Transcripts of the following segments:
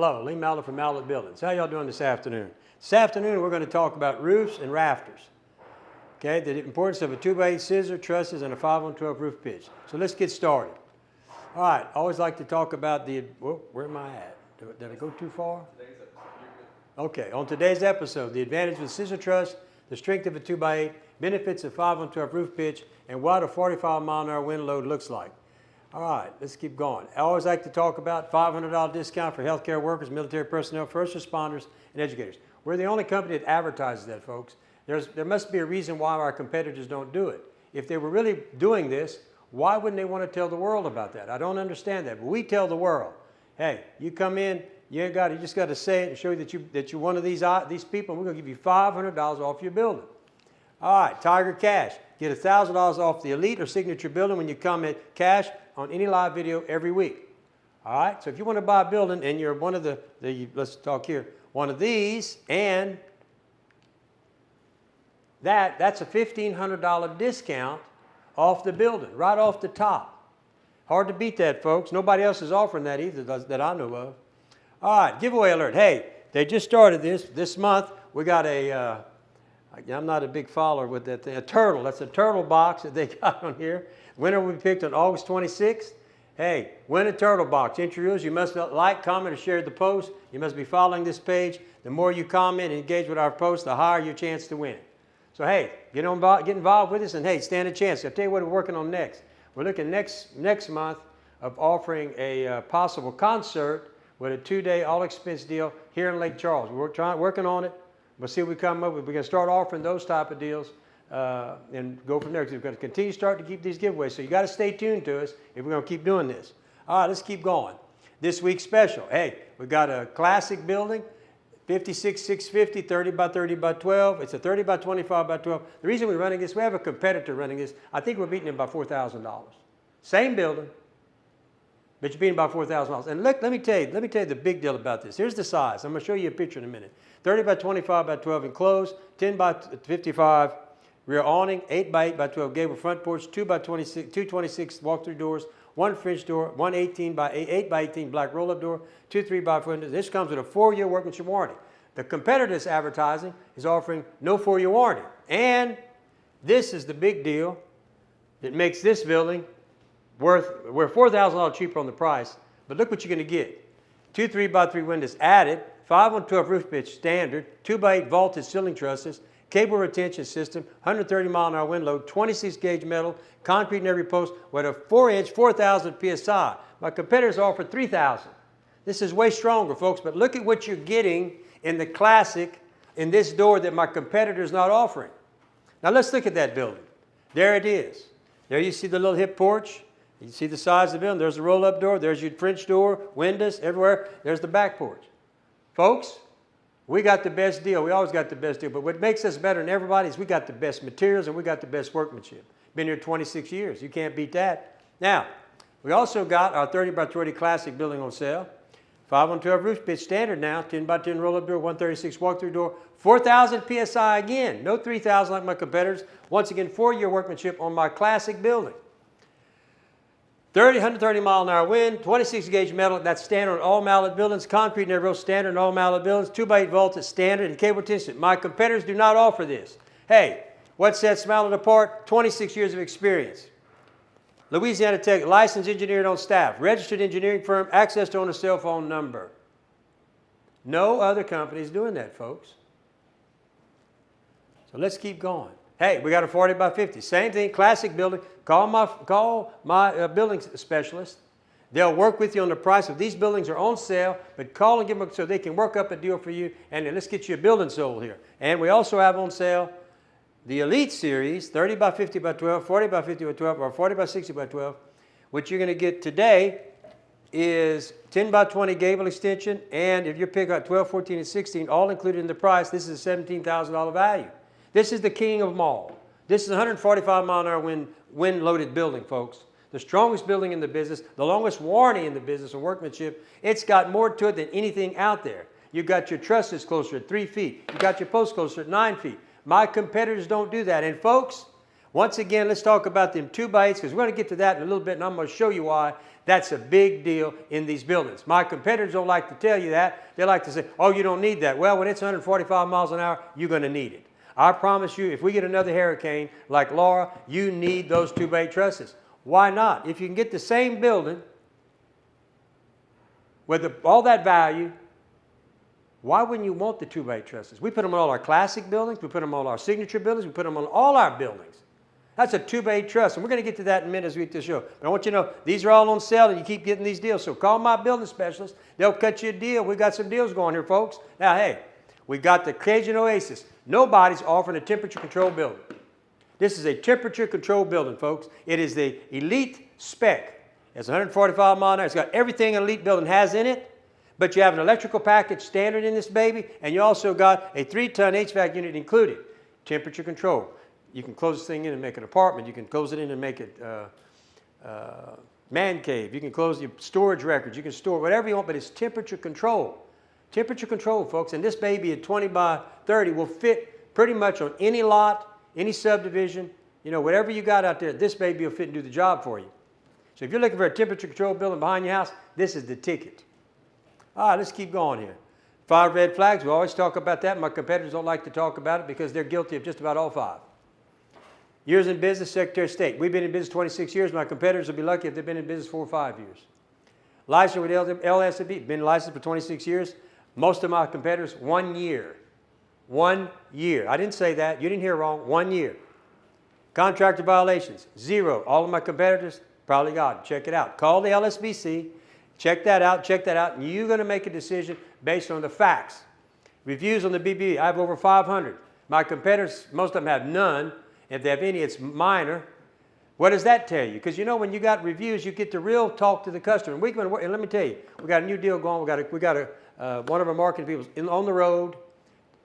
Hello, Lee Mallett from Mallett Buildings. How y'all doing this afternoon? This afternoon we're going to talk about roofs and rafters. Okay, the importance of a 2x8 scissor, trusses, and a 5/12 roof pitch. So let's get started. All right, I always like to talk about the, well, where am I at? Did I go too far? Okay, on today's episode, the advantage of a scissor truss, the strength of a 2x8, benefits of 5/12 roof pitch, and what a 45-mile-an-hour wind load looks like. All right, let's keep going. I always like to talk about $500 discount for healthcare workers, military personnel, first responders, and educators. We're the only company that advertises that, folks. There must be a reason why our competitors don't do it. If they were really doing this, why wouldn't they want to tell the world about that? I don't understand that, but we tell the world, hey, you come in, you just got to say it and show you that you're one of these people, and we're going to give you $500 off your building. All right, Tiger Cash. Get $1,000 off the Elite or Signature building when you comment cash on any live video every week. All right, so if you want to buy a building and you're one of let's talk here, one of these, and that's a $1,500 discount off the building, right off the top. Hard to beat that, folks. Nobody else is offering that either that I know of. All right, giveaway alert. Hey, they just started this month. We got a, I'm not a big follower with that thing, a turtle. That's a turtle box that they got on here. Winner will be picked on August 26th. Hey, win a turtle box. Enter rules. You must like, comment, or share the post. You must be following this page. The more you comment and engage with our posts, the higher your chance to win. So hey, get involved with us, and hey, stand a chance. I'll tell you what we're working on next. We're looking next month of offering a possible concert with a 2-day all-expense deal here in Lake Charles. We're working on it. We'll see what we come up with. We're going to start offering those type of deals and go from there. Because we're going to continue to keep these giveaways. So you got to stay tuned to us if we're going to keep doing this. All right, let's keep going. This week's special. Hey, we got a classic building. 56,650, 30 by 30 by 12. It's a 30 by 25 by 12. The reason we're running this, we have a competitor running this. I think we're beating him by $4,000. Same building, but you're beating by $4,000. And look, let me tell you the big deal about this. Here's the size. I'm going to show you a picture in a minute. 30 by 25 by 12 enclosed, 10 by 55 rear awning, 8 by 8 by 12 gable front porch, 2 by 26, 226 walk-through doors, 1 French door, 1 18 by 8 by 18 black roll-up door, 2 3 by 4 windows. This comes with a 4-year workmanship warranty. The competitor's advertising is offering no 4-year warranty. And this is the big deal that makes this building we're $4,000 cheaper on the price, but look what you're going to get. 2 3 by 3 windows added, 5/12 roof pitch standard, 2 by 8 vaulted ceiling trusses, cable retention system, 130-mile-an-hour wind load, 26-gauge metal, concrete in every post with a 4-inch, 4,000 PSI. My competitors offer 3,000. This is way stronger, folks, but look at what you're getting in the classic in this door that my competitor is not offering. Now let's look at that building. There it is. There you see the little hip porch. You see the size of the building. There's the roll-up door. There's your French door, windows, everywhere. There's the back porch. Folks, we got the best deal. We always got the best deal. But what makes us better than everybody is we got the best materials and we got the best workmanship. Been here 26 years. You can't beat that. Now, we also got our 30 by 20 classic building on sale. 5/12 roof pitch standard now. 10 by 10 roll-up door, 136 walk-through door. 4,000 PSI again. No 3,000 like my competitors. Once again, 4-year workmanship on my classic building. 130-mile-an-hour wind, 26-gauge metal, that's standard on all Mallett buildings. Concrete in every row, standard on all Mallett buildings. 2 by 8 vaulted, standard, and cable tension. My competitors do not offer this. Hey, what sets Mallett apart? 26 years of experience. Louisiana Tech, licensed engineer on staff, registered engineering firm, access to own a cell phone number. No other company is doing that, folks. So let's keep going. Hey, we got a 40 by 50. Same thing, classic building. Call my building specialist. They'll work with you on the price. If these buildings are on sale, but call and give them so they can work up a deal for you, and then let's get you a building sold here. And we also have on sale the Elite Series, 30 by 50 by 12, 40 by 50 by 12, or 40 by 60 by 12. What you're going to get today is 10 by 20 gable extension, and if you pick out 12, 14, and 16, all included in the price, this is a $17,000 value. This is the king of them all. This is a 145-mile-an-hour wind-loaded building, folks. The strongest building in the business, the longest warranty in the business of workmanship. It's got more to it than anything out there. You got your trusses closer at 3 feet. You got your posts closer at 9 feet. My competitors don't do that. And folks, Once again, let's talk about them 2x8s because we're going to get to that in a little bit, and I'm going to show you why that's a big deal in these buildings. My competitors don't like to tell you that. They like to say, oh, you don't need that. Well, when it's 145 miles an hour, you're going to need it. I promise you, if we get another hurricane like Laura, you need those 2x8 trusses. Why not? If you can get the same building with all that value, why wouldn't you want the 2x8 trusses? We put them on all our classic buildings. We put them on our signature buildings. We put them on all our buildings. That's a 2x8 truss, and we're going to get to that in a minute as we get to the show. But I want you to know, these are all on sale, and you keep getting these deals. So call my building specialist. They'll cut you a deal. We've got some deals going here, folks. Now, hey, we got the Cajun Oasis. Nobody's offering a temperature-controlled building. This is a temperature-controlled building, folks. It is the elite spec. It's 145 mile an hour. It's got everything an elite building has in it, but you have an electrical package standard in this baby, and you also got a 3-ton HVAC unit included, temperature control. You can close this thing in and make an apartment. You can close it in and make it man cave. You can close your storage records. You can store whatever you want, but it's temperature control. Temperature control, folks, and this baby at 20 by 30 will fit pretty much on any lot, any subdivision, you know, whatever you got out there, this baby will fit and do the job for you. So if you're looking for a temperature control building behind your house, this is the ticket. All right, let's keep going here. 5 red flags, we always talk about that. My competitors don't like to talk about it because they're guilty of just about all 5. Years in business, Secretary of State. We've been in business 26 years. My competitors will be lucky if they've been in business 4 or 5 years. Licensed with LSB, been licensed for 26 years. Most of my competitors, 1 year. 1 year. I didn't say that. You didn't hear wrong. 1 year. Contractor violations, 0. All of my competitors, probably got it. Check it out. Call the LSBC. Check that out. And you're going to make a decision based on the facts. Reviews on the BB, I have over 500. My competitors, most of them have none. If they have any, it's minor. What does that tell you? Because you know when you got reviews, you get to real talk to the customer. And let me tell you, we got a new deal going. We got one of our marketing people on the road,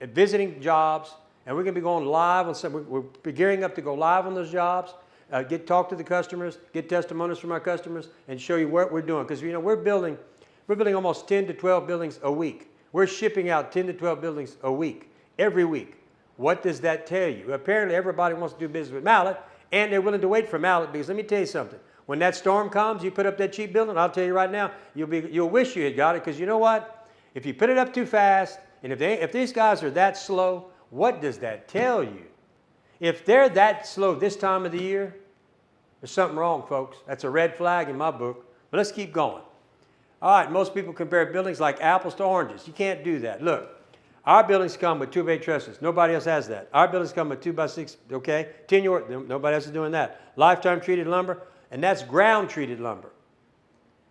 visiting jobs, and we're going to be going live on some. We're gearing up to go live on those jobs. Talk to the customers, get testimonials from our customers, and show you what we're doing. Because you know we're building almost 10 to 12 buildings a week. We're shipping out 10 to 12 buildings a week, every week. What does that tell you? Apparently, everybody wants to do business with Mallett, and they're willing to wait for Mallett because let me tell you something. When that storm comes, you put up that cheap building, I'll tell you right now, you'll wish you had got it because you know what? If you put it up too fast, and if these guys are that slow, what does that tell you? If they're that slow this time of the year, there's something wrong, folks. That's a red flag in my book. But let's keep going. All right, most people compare buildings like apples to oranges. You can't do that. Look. Our buildings come with 2x8 trusses. Nobody else has that. Our buildings come with 2x6, okay? 10-year, nobody else is doing that. Lifetime treated lumber, and that's ground treated lumber.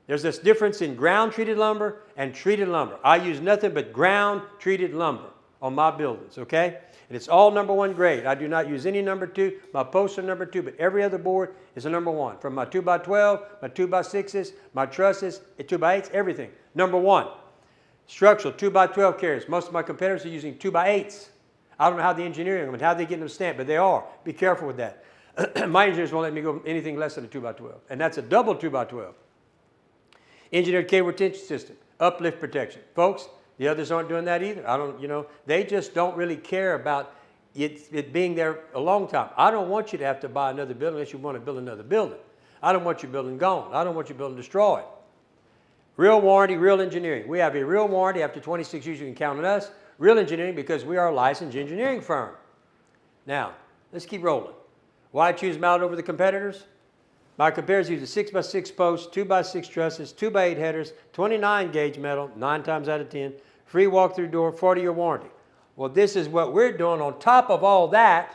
There's this difference in ground treated lumber and treated lumber. I use nothing but ground treated lumber on my buildings, okay? And it's all #1 grade. I do not use any #2. My posts are #2, but every other board is a #1. From my 2x12, my 2x6s, my trusses, 2x8s, everything. #1. Structural 2x12 carriers. Most of my competitors are using 2x8s. I don't know how they're engineering them and how they get them stamped, but they are. Be careful with that. My engineers won't let me go anything less than a 2x12, and that's a double 2x12. Engineered cable retention system, uplift protection. Folks, the others aren't doing that either. They just don't really care about it being there a long time. I don't want you to have to buy another building unless you want to build another building. I don't want your building gone. I don't want your building destroyed. Real warranty, real engineering. We have a real warranty after 26 years. You can count on us. Real engineering because we are a licensed engineering firm. Now, let's keep rolling. Why choose Mallett over the competitors? My competitors use a 6x6 post, 2x6 trusses, 2x8 headers, 29 gauge metal, 9 times out of 10, free walk-through door, 40-year warranty. Well, this is what we're doing. On top of all that,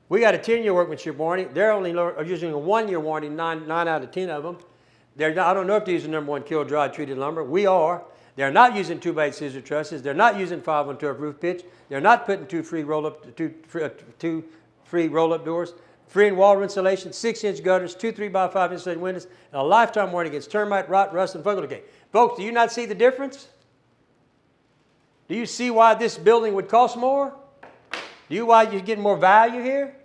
we got a 10-year workmanship warranty. They're only using a 1-year warranty, 9 out of 10 of them. I don't know if they're using #1 kiln-dried treated lumber. We are. They're not using 2x8 scissor trusses. They're not using 5-on-12 roof pitch. They're not putting two free roll-up doors, free and wall insulation, 6-inch gutters, 2 3x5 insulated windows, and a lifetime warranty against termite, rot, rust, and fungal decay. Folks, do you not see the difference? Do you see why this building would cost more? Do you why you're getting more value here?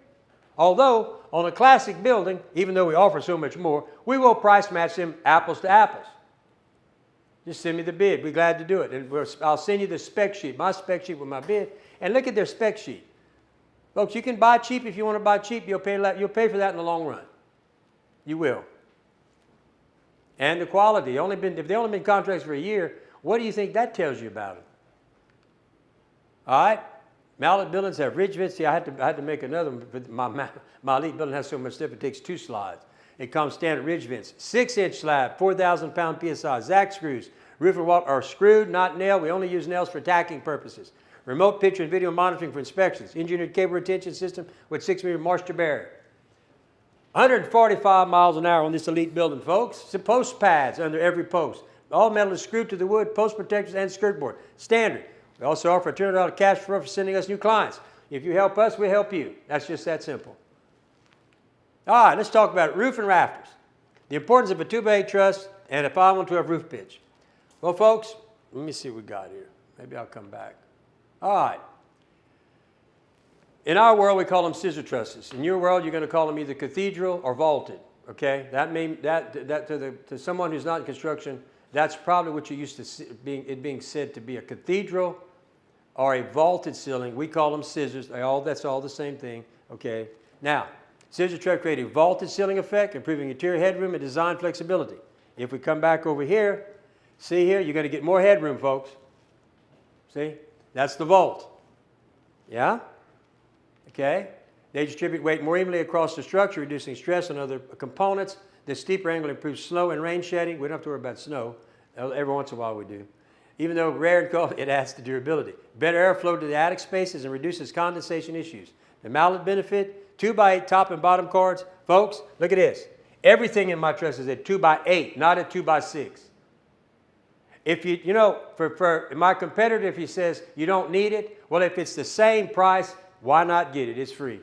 Although, on a classic building, even though we offer so much more, we will price match them apples to apples. Just send me the bid. We're glad to do it. And I'll send you the spec sheet, my spec sheet with my bid. And look at their spec sheet. Folks, you can buy cheap if you want to buy cheap. You'll pay for that in the long run. You will. And the quality. If they only been contracts for a year, what do you think that tells you about them? All right? Mallett buildings have ridge vents. See, I had to make another one. But my elite building has so much stuff, it takes 2 slides. It comes standard ridge vents. 6-inch slab, 4,000 pound PSI. Zack screws. Roof and wall are screwed, not nailed. We only use nails for tacking purposes. Remote picture and video monitoring for inspections. Engineered cable retention system with 6-meter moisture barrier. 145 miles an hour on this elite building, folks. Some post pads under every post. All metal is screwed to the wood, post protectors, and skirt board. Standard. We also offer a $200 cash for sending us new clients. If you help us, we help you. That's just that simple. All right, let's talk about roof and rafters. The importance of a 2x8 truss and a 5-1-12 roof pitch. Well, folks, let me see what we got here. Maybe I'll come back. All right. In our world, we call them scissor trusses. In your world, you're going to call them either cathedral or vaulted. Okay? That means to someone who's not in construction, that's probably what you're used to being said to be a cathedral or a vaulted ceiling. We call them scissors. That's all the same thing. Okay. Now, scissor truss create a vaulted ceiling effect, improving interior headroom and design flexibility. If we come back over here, see here, you're going to get more headroom, folks. See? That's the vault. Yeah? Okay? They distribute weight more evenly across the structure, reducing stress on other components. The steeper angle improves snow and rain shedding. We don't have to worry about snow. Every once in a while we do. Even though rare and cold, it adds to durability. Better airflow to the attic spaces and reduces condensation issues. The Mallett benefit, 2x8 top and bottom cords. Folks, look at this. Everything in my truss is at 2x8, not at 2x6. If for my competitor, if he says you don't need it, well, if it's the same price, why not get it? It's free.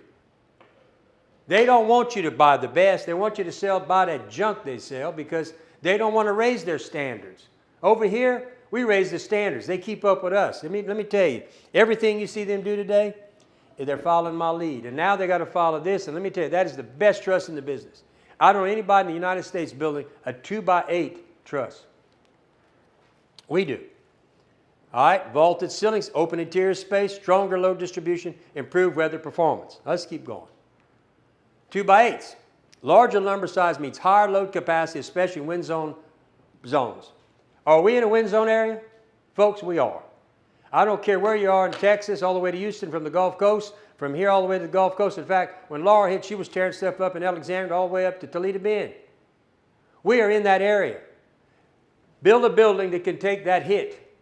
They don't want you to buy the best. They want you to buy that junk they sell because they don't want to raise their standards. Over here, we raise the standards. They keep up with us. Let me tell you, everything you see them do today, they're following my lead. And now they got to follow this. And let me tell you, that is the best truss in the business. I don't know anybody in the United States building a 2x8 truss. We do. All right, vaulted ceilings, open interior space, stronger load distribution, improved weather performance. Let's keep going. 2x8s. Larger lumber size means higher load capacity, especially in wind zone zones. Are we in a wind zone area? Folks, we are. I don't care where you are in Texas, all the way to Houston, from the Gulf Coast, from here all the way to the Gulf Coast. In fact, when Laura hit, she was tearing stuff up in Alexandria all the way up to Toledo Bend. We are in that area. Build a building that can take that hit.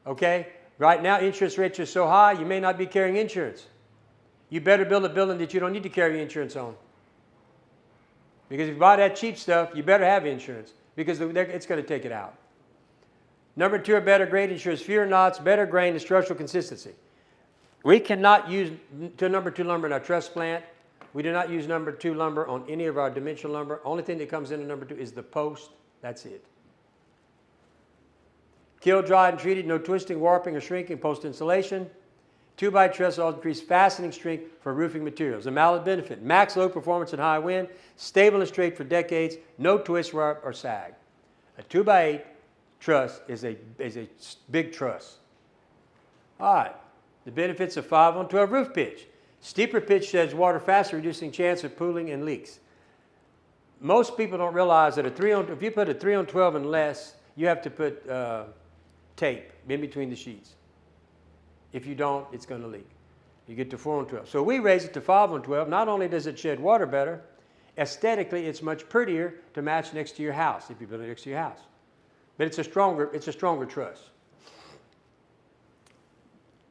Okay? Right now, interest rates are so high, you may not be carrying insurance. You better build a building that you don't need to carry insurance on. Because if you buy that cheap stuff, you better have insurance because it's going to take it out. Number 2, a better grade ensures fewer knots, better grain, and structural consistency. We cannot use number 2 lumber in our truss plant. We do not use number 2 lumber on any of our dimensional lumber. Only thing that comes into number 2 is the post. That's it. Kiln-dried and treated, no twisting, warping, or shrinking post installation. 2x truss will increase fastening strength for roofing materials. The Mallett benefit, max load performance in high wind, stable and straight for decades, no twist, warp, or sag. A 2x8 truss is a big truss. All right, the benefits of 5-on-12 roof pitch. Steeper pitch sheds water faster, reducing chance of pooling and leaks. Most people don't realize that if you put a 3-on-12 and less, you have to put tape in between the sheets. If you don't, it's going to leak. You get to 4-on-12. So we raise it to 5-on-12. Not only does it shed water better, aesthetically it's much prettier to match next to your house if you build it next to your house. But it's a stronger truss.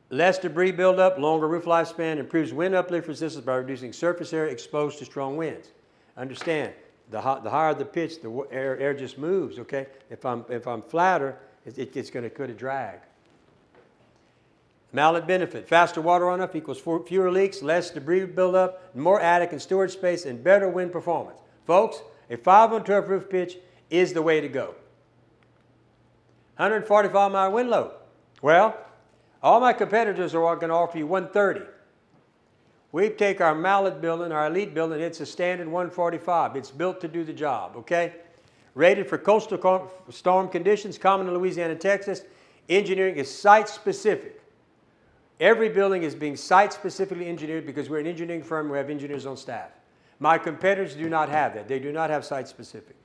Less debris buildup, longer roof lifespan, improves wind uplift resistance by reducing surface area exposed to strong winds. Understand, the higher the pitch, the air just moves. Okay, if I'm flatter, it's going to put a drag. Mallett benefit, faster water runoff equals fewer leaks, less debris buildup, more attic and storage space, and better wind performance. Folks, a 5-on-12 roof pitch is the way to go. 145-mile wind load. Well, all my competitors are going to offer you 130. We take our Mallett building, our elite building, it's a standard 145. It's built to do the job, okay? Rated for coastal storm conditions, common in Louisiana and Texas. Engineering is site-specific. Every building is being site-specifically engineered because we're an engineering firm. We have engineers on staff. My competitors do not have that. They do not have site-specific.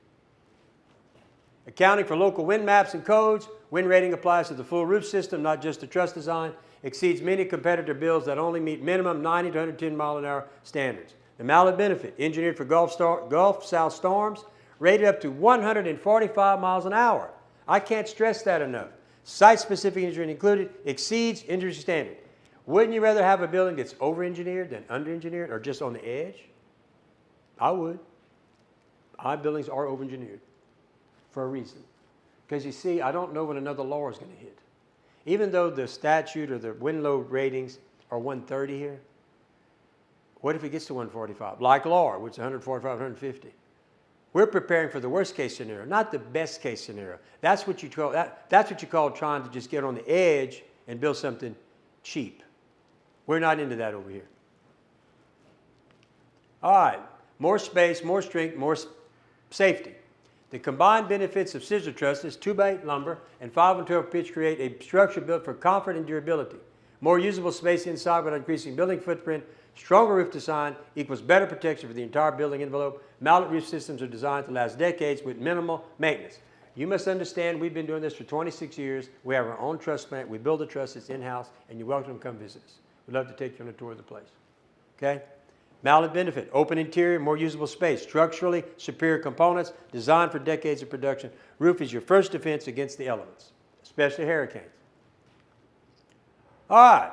Accounting for local wind maps and codes, wind rating applies to the full roof system, not just the truss design. Exceeds many competitor builds that only meet minimum 90 to 110 mile an hour standards. The Mallett benefit, engineered for Gulf-South storms, rated up to 145 miles an hour. I can't stress that enough. Site-specific engineering included, exceeds industry standard. Wouldn't you rather have a building that's over-engineered than under-engineered or just on the edge? I would. My buildings are over-engineered for a reason. Because you see, I don't know when another law is going to hit. Even though the statute or the wind load ratings are 130 here, what if it gets to 145? Like law, which is 145, 150. We're preparing for the worst case scenario, not the best case scenario. That's what you call trying to just get on the edge and build something cheap. We're not into that over here. All right, more space, more strength, more safety. The combined benefits of scissor trusses, 2x8 lumber, and 5 and 12 pitch create a structure built for comfort and durability. More usable space inside without increasing building footprint. Stronger roof design equals better protection for the entire building envelope. Mallett roof systems are designed to last decades with minimal maintenance. You must understand we've been doing this for 26 years. We have our own truss plant. We build the trusses in-house, and you're welcome to come visit us. We'd love to take you on a tour of the place. Okay? Mallett benefit, open interior, more usable space, structurally superior components, designed for decades of production. Roof is your first defense against the elements, especially hurricanes. All right.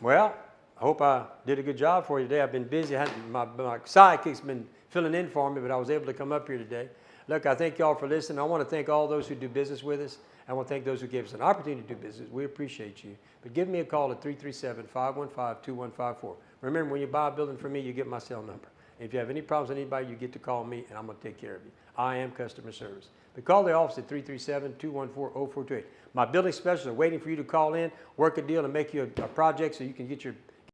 Well, I hope I did a good job for you today. I've been busy. My sidekick's been filling in for me, but I was able to come up here today. Look, I thank y'all for listening. I want to thank all those who do business with us. I want to thank those who gave us an opportunity to do business. We appreciate you. But give me a call at 337-515-2154. Remember, when you buy a building from me, you get my cell number. And if you have any problems with anybody, you get to call me, and I'm going to take care of you. I am customer service. But call the office at 337-214-0428. My building specialists are waiting for you to call in, work a deal, and make you a project so you can get your